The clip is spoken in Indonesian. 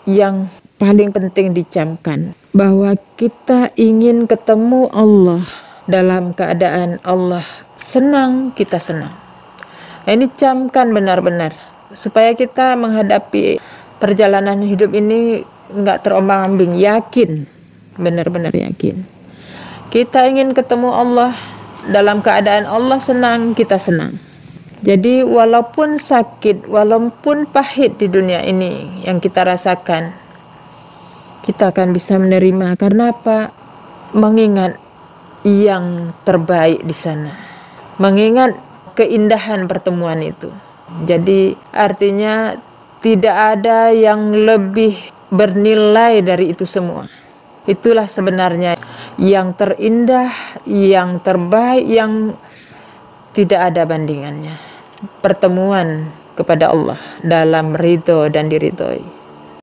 yang paling penting dicamkan, bahwa kita ingin ketemu Allah dalam keadaan Allah senang, kita senang. Nah, ini camkan benar-benar supaya kita menghadapi perjalanan hidup ini nggak terombang-ambing, yakin, benar-benar yakin. Kita ingin ketemu Allah dalam keadaan Allah senang, kita senang. Jadi walaupun sakit, walaupun pahit di dunia ini yang kita rasakan, kita akan bisa menerima. Karena apa? Mengingat yang terbaik di sana, mengingat keindahan pertemuan itu. Jadi artinya tidak ada yang lebih bernilai dari itu semua. Itulah sebenarnya yang terindah, yang terbaik, yang tidak ada bandingannya. Pertemuan kepada Allah dalam ridho dan diridhoi.